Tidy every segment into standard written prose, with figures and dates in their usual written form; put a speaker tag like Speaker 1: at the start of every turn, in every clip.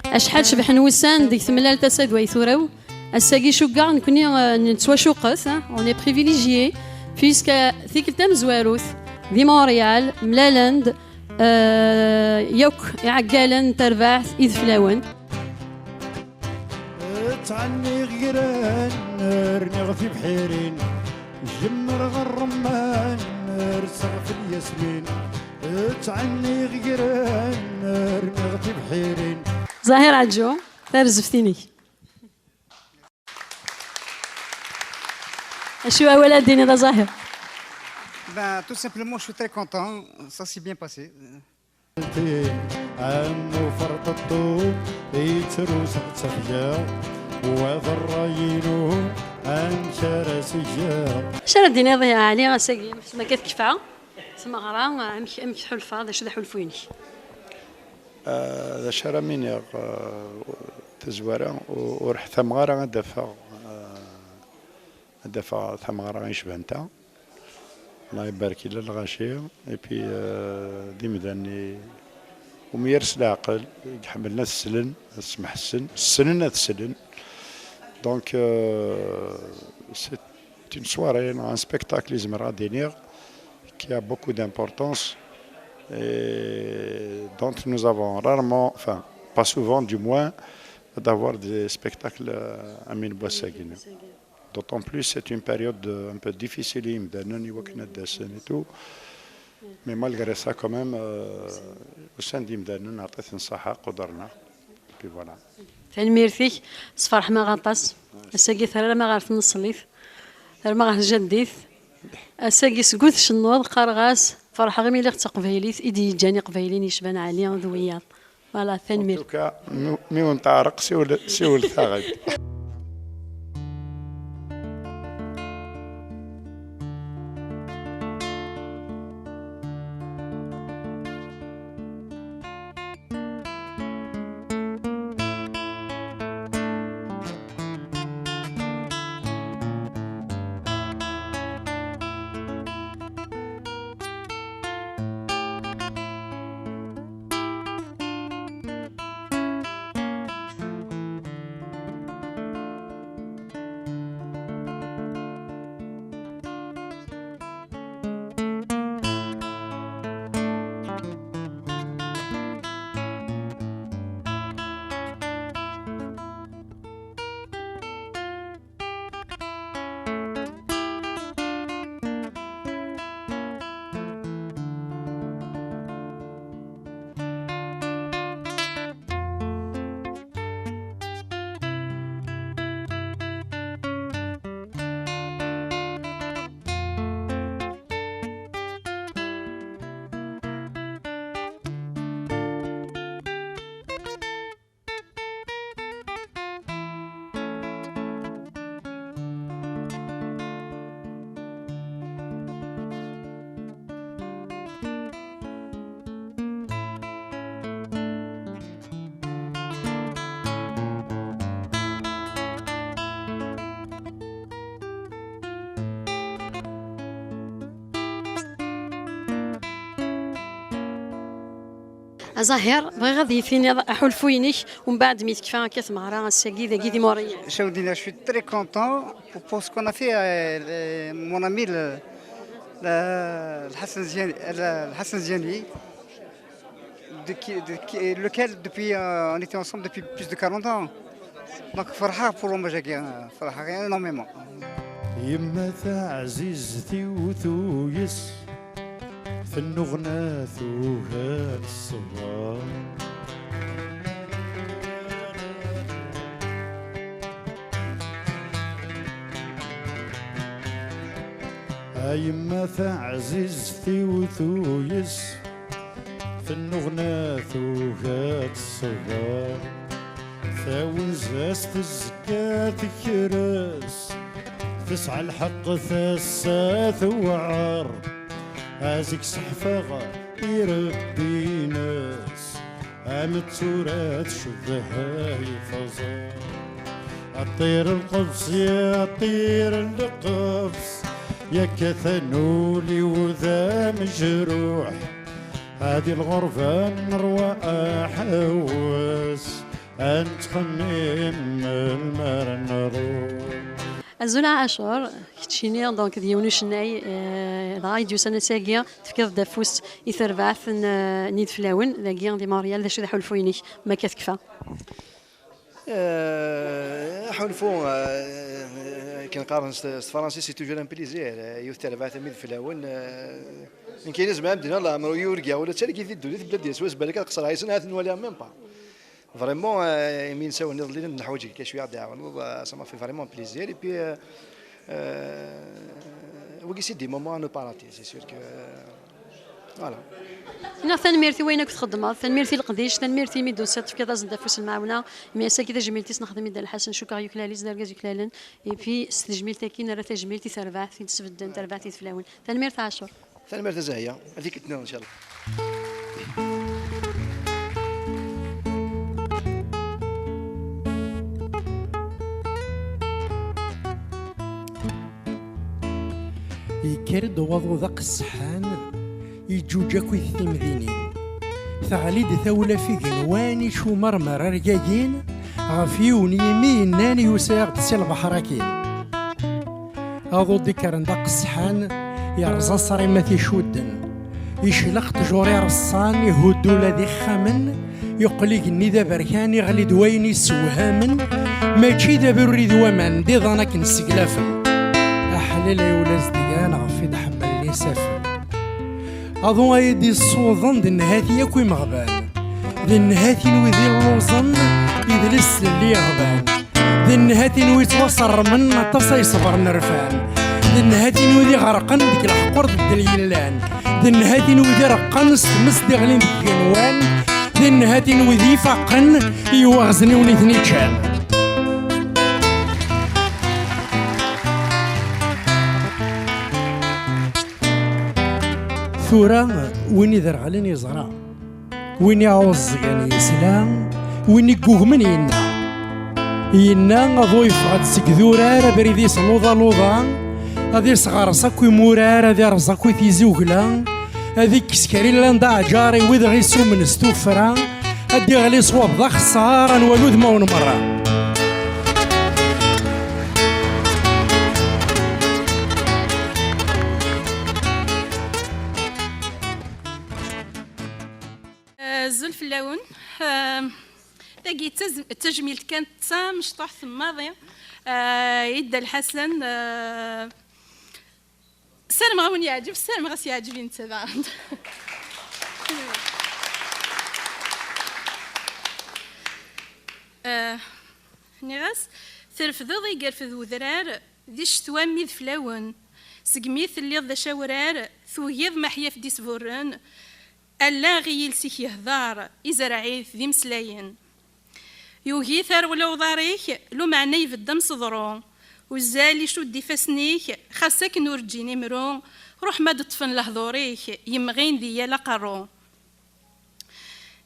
Speaker 1: اشحال شبح نوسان ديك ثملال تساد ويثوراو الساقي شوكا نكوني نتسوا شوقس اوني بريفيليجيي فيسكا ثيك تام زواروث دي مونريال ملالاند يوك يعقالن ترباح إذ فلاون
Speaker 2: تعني غيران نرني غفي بحيرين جمر غرمان رسغ في الياسمين تعني غيران نرني غفي بحيرين
Speaker 1: ظاهر عجو ترزفتيني شو أولا ديني هذا ظاهر.
Speaker 3: Ben, tout simplement, je suis très content. Ça s'est bien passé.
Speaker 2: عمو فرط الطوب يتروس تفجار وذراينو انشر سجار
Speaker 1: شرا ديني ضيع علي ساقي ما كيف كفعه ثم غرا امك حلفه هذا شو ذا حلفويني
Speaker 4: ذا شرا مينيغ تزوارا ورح ثمغارا دفع ثمغارا يشبه نتا الله يبارك له الغاشيه اي بي ديما داني وميرس العقل يحملنا السلن اسمح السنن السلن دونك سي une soirée un spectacle يزمر دينير qui a beaucoup d'importance et dont nous avons rarement, enfin pas souvent du moins, d'avoir des spectacles à Minboissaguine. D'autant plus c'est une période un peu difficile et tout. Mais malgré ça quand même au sein d'Imdanen عطيتنا صحة قدرنا. Puis voilà.
Speaker 1: تنمير فيك صفرح ما غطاس الساقي ثرى ما غارف نصليف ثرى ما غارف جديث الساقي سقوث شنوض قرغاس فرح غير ملي قبايليت إيدي جاني قبايلين يشبان عليا ذويات فوالا تنمير.
Speaker 4: En tout cas مي ونتعرق سيول ثاغد.
Speaker 1: ظاهر بغي غادي فيني حلفوينيك ومن بعد ميت كفا كاس مغرا الساقي ذاكي دي موريا.
Speaker 3: Je suis très content pour ce qu'on a fait mon ami Hassan Ziani, lequel depuis on était ensemble depuis plus de 40 ans. Donc فرحة pour Omajaguin, فرحة énormément.
Speaker 2: يما عزيزتي وثويس في النغنى ثوها الصغار يما عزيزتي وثويس في النغنى ثوها الصغار ثاوزاس الزكاة كراس تسعى الحق ثاسات وعار هازيك صحفاغ يربي ناس التورات شبهها يفزر الطير القبص يا طير القبص يا كثنولي وذا مجروح هذه الغرفة نروى أحواس أنتخمم المرنرو
Speaker 1: الزول عاشور كتشيني دونك ديونو شناي دغاي ديو سنة ساقيا تفكير دافوس يثربعث نيد فلاون ذاكيا دي ماريال ذا شو ذا حلفوينيك ما كتكفى
Speaker 5: حلفو كنقارن فرنسي سي توجور ان بليزير يثر بعث ميد فلاون من كاين زعما بدينا الله امرو يورقيا ولا حتى كي الدولة بلاد ديال سواس بالك قصر عايسن هات نوليها ميم با فريمون يمين ساوني ظلينا نحوج كاع شويه عاون سما في فريمون بليزير اي بي وكي سي دي مومون نو باراتي سي سور كو فوالا
Speaker 1: نا ثنميرتي وينك تخدم ثنميرتي القديش ثنميرتي ميدوسات في كذا زندافوس المعاونه مي سا كذا جميلتي نخدم يد الحسن شكرا يكلاليز داركاز يكلالن اي بي استجميلتي كي نرا تجميلتي تربع في تسفدن تربعتي تفلاون ثنميرتي عاشور
Speaker 5: ثنميرتي زاهيه هذيك اثنين ان شاء الله
Speaker 6: يكرد وضو ذاق السحان يجوجاكو الثمذينين ثغليد ثولة في قنواني شو مرمر رقاقين غفيون يمين ناني يساق تسي البحراكين هذو ديكرن ذاق السحان يرزا صريمة شودن يشلق تجوري رصان يهدو لذي خمن يقلق الندى بركان يغلي دوين يسوهامن ماشي ذا بريد ومن دي ظنك نسقلافن أحلال يولاز ديان غفي دحمل لي سافن أظن أيدي الصوظن ذي النهاثي يكوي مغبان ذي النهاثي نوذي اللوزن يدلس اللي يغبان ذي النهاثي نوي توصر من تصا يصبر نرفان ذي النهاثي نوذي غرقن ديك الحقور ضد اليلان ذي النهاثي نوذي رقن ستمس دي غلين ديك الجنوان ذي النهاثي نوذي فقن يوغزني ونيثني تشان ثورة وين يذر عليني يزرع وين يعوز يعني يسلام وين يقوه من ينا ضيف غاد سكذورار بريدي صلوضا لوضا هذي صغار صاكوي مورار هذي رزاكوي تيزي وغلا هذي كسكري لاندا جاري وذ غيسو من استوفرا هدي غلي صواب ذا خسارا نولود ما ونمرا
Speaker 7: زلف اللون تاقي التجميل كانت مشطوح ثماضي يد الحسن سالم غاون يعجب سالم غاس يعجبني انت بعد نغاس ترفضو ضي قرفذ وذرار ذي شتوى ميذ فلاون سقميث اللي ذا شاورار ثويض محيا في ديس فورن ألا غيل سيك يهضار إزرعيث ذي مسلاين يوهي ثار ولو ضاريك لو معني يفدم صدرو وزالي شو دي فاسنيك خاصك نور جيني مرو روح ما دطفن لهضوريك يمغين ذي لقرو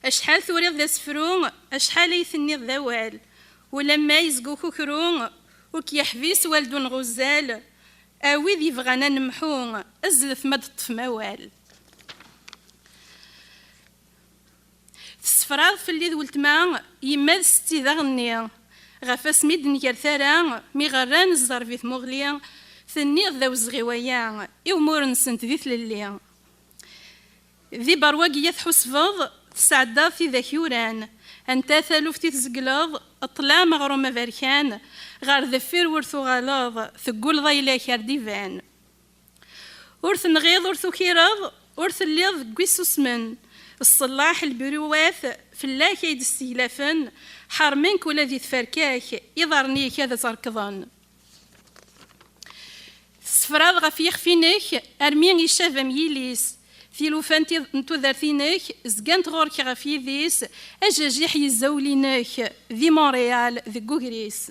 Speaker 7: أشحال ثوريض ذا سفرو أشحال يثني الذوال ولما يزقو كوكرو وكي يحبيس والدون غزال أوي ذي فغانا نمحو أزلث ما دطف موال السفراض في اللي ذولت ما يماد ستي ذغني غفاس ميدن كرثارا مي غران الزر في ثمغلي ثني ذا وزغيويا يومور نسنت ذي ثللي ذي برواقي يثحس فض تسعدا في ذا كيوران انت ثالوفتي تزقلض اطلع مغرومة فاركان غار ذفير ورثو غلاظ ثقول ضيلا كارديفان ورث نغيض ورثو كيرض ورث الليض قويسو سمن الصلاح البروواث في الله كيد استهلافن حرمنك ولا ذي تفركاك يضرني كذا تركضان السفراض غف يخفينك ارمين يشاف ميليس ثيلوفانتي نتو ذارثينك زقانت غورك غف يذيس اجاجيح يزولينك ذي مونريال ذي كوكريس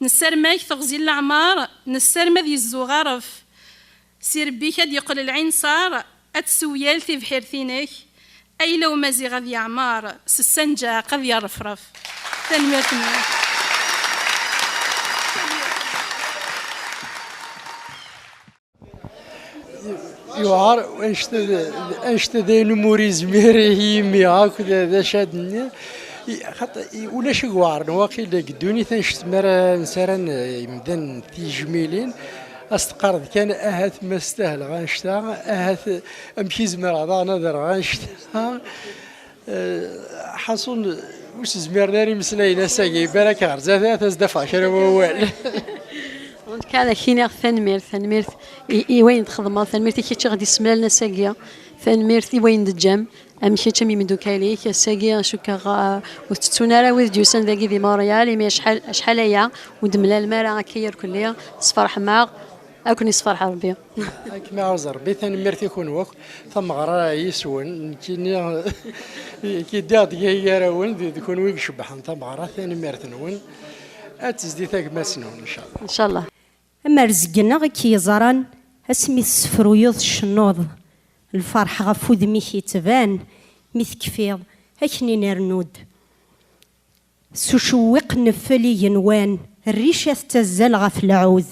Speaker 7: نسرماك تغزي العمار نسرما ذي الزغارف سير بيك هاد يقول العين صار اتسويال في بحيرثينك اي لو مازي غادي يعمار سسنجا قد يرفرف تنميتنا
Speaker 6: يوعر انشت ذي نموري زميري هيمي هاكذا ذا شادني ولا شي غوار واقيلا قدوني تنشت مرة نسران يمدن في جميلين استقرض كان اهات ما استاهل غنشتا اهات امشي زمر هذا نظر غنشتا حصل واش زمير داري مسلاينا ساقي بالك غرزات تزدفع شنو هو
Speaker 1: كان كاين ثنميرت وين تخدم ثنميرت كي غادي يسمى لنا ساقيه ثنميرت وين دجام امشي تمي من دوكالي ساقيه شكا وتتونا راه ويد جوسان ذاكي في موريال مي شحال هي ودملا الماء كير كليا صفر حماق اكوني صفر ربي
Speaker 6: كما عاوز ربي ثنميرت يكون وك ثم غرا يسون كي كي داد هي راون يكون ويك شبحان ثم غرا ثنميرت نون اتزدي ثاك ما سنون ان شاء الله
Speaker 1: ان شاء الله.
Speaker 8: اما رزقنا كي زران اسمي السفرويض الشنوض الفرح غف ودمي كيتبان ميث كفيض هكني نرنود سشوق نفلي ينوان الريشة تزل غف العوذ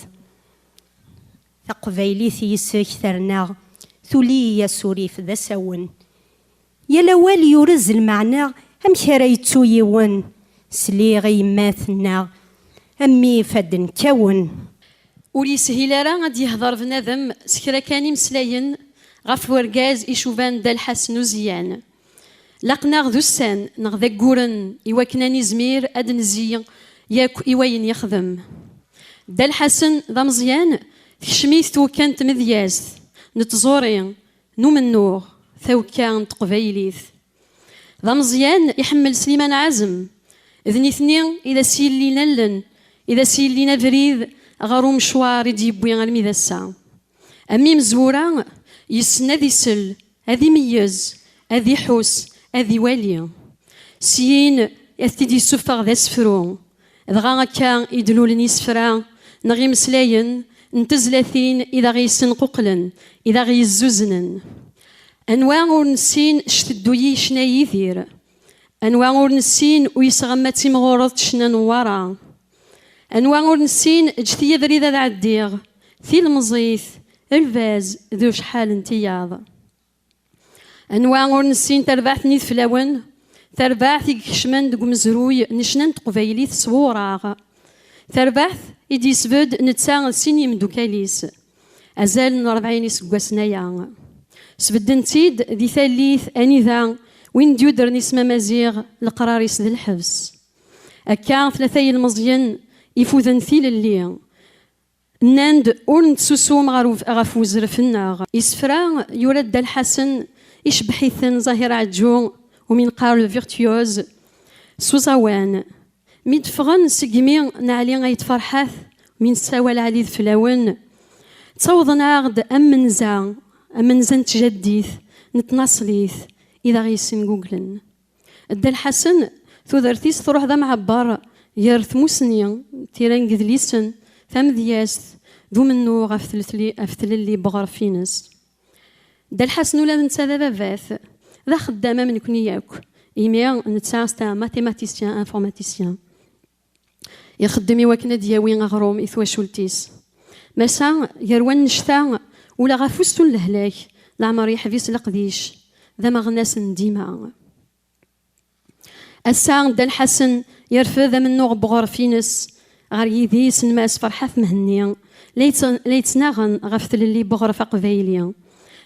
Speaker 8: ثقبيلي ثيسك ثرنا ثولي يا سوريف ذا سون يا لوال يورز المعنى أم كريتو يون سلي غيماثنا أمي فدن كون
Speaker 1: ولي سهيل راه غادي يهضر بنادم سكرا كاني مسلاين غف ورقاز يشوفان دا الحسن وزيان لقنا غذوسان نغذا كورن إوا كناني زمير أد نزي ياك إواين يخدم دا الحسن ذا مزيان تكشميث تو كانت مذياز نتزوري نو من نور ثو كانت قبيليث ذا مزيان يحمل سليمان عزم إذن اثنين إذا سيل لينا لن إذا سيل لينا بريد غارو مشوار يديبوين غالمي ذا الساعة أمي مزورة يسنى ذي سل هذي ميز هذي حوس هذي والي سين يثدي سفر ذا سفرو ذغا كان يدلولني سفرا نغي مسلاين نتزلثين إذا غيسن ققلا إذا غيزوزنن أنواع ورنسين شتدوي شنا يثير أنواع ورنسين ويسغمتي مغورض شنا نورا أنواع ورنسين اجتيا بريدة ذا عديغ في المزيث الفاز ذو شحال انتياض أنواع ورنسين تربعتني فلاون تربعت كشمان دق مزروي نشنان تقبيلي تصوراغ تربعت إدي سبد نتساغ سيني من دوكاليس أزال 40 سكواسنايا سبدنتيد دي ثاليث أنيذا وين ديودر نسمى مزيغ القراريس ذي الحبس أكا ثلاثي المزيان يفوذن ثيل اللي ناند أول نتسوسو مغروف أغاف وزر في النار يسفرا يورد الحسن يشبحيثن ظاهر عجو ومن قارل فيرتيوز سوزاوان ميدفغن سقمي نعلي غيتفرحاث من سوال علي فلاون تصوضنا غد أمنزا تجديث نتناصليث إذا غيسن جوجلن الدا الحسن ثوذرتيس تروح ذا معبر يرث موسنيا تيران قذليسن ثم دياس ذو منو غفتل اللي بغر فينس دا الحسن ولا ننسى ذا باباث ذا خدامة من كوني ياك إيميا نتسا ستا ماتيماتيسيان انفورماتيسيان يخدم يواكنا دياوين غروم إثوا شولتيس مسا يروان نشتا ولا غفوستو لهلاك العمر يحفيس القديش ذا مغناس ديما الساعة دا الحسن يرفض منو غبغور فينس غار يديس نماس فرحات مهنية ليتناغن غفتل اللي بغرف قبايليا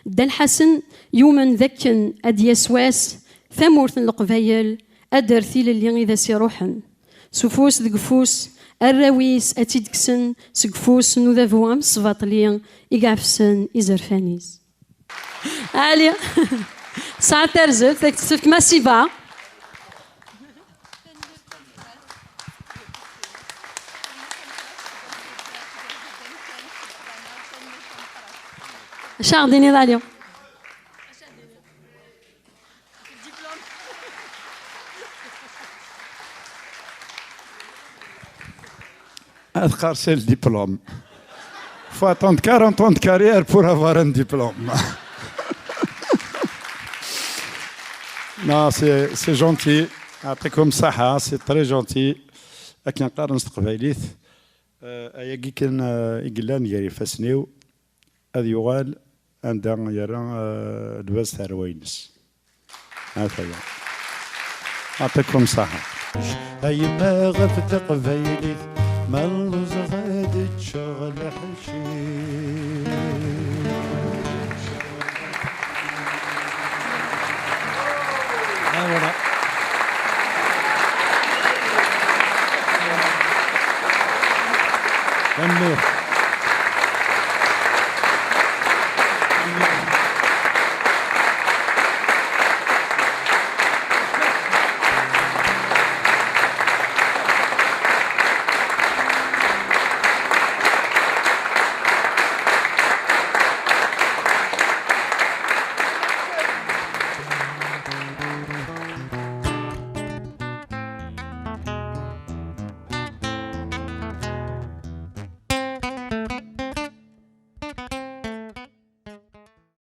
Speaker 1: دا الحسن يومن ذكن أدياسواس ثمورث القبايل أدرثيل اللي إذا سيروحن سفوس دقفوس الراويس أتيدكسن سقفوس نوذافوام صفاطليا إقعفسن إزرفانيز عالية ساعة ترزف تكتسفك ماسيفا شارديني داليو
Speaker 4: أذكر c'est le diplôme. Il faut attendre 40 ans de carrière pour avoir un diplôme. Non, c'est gentil. يعطيكم الصحة, c'est très gentil. لكن نقارن استقباليث أياكي كان إقلان يري فاسنيو هذا يغال عندها يرى لباس تاع روينس. هذا يعطيكم صحة.
Speaker 2: أي ما غفت قبيلي ما اللوز غادي تشغل حشيش. كمل.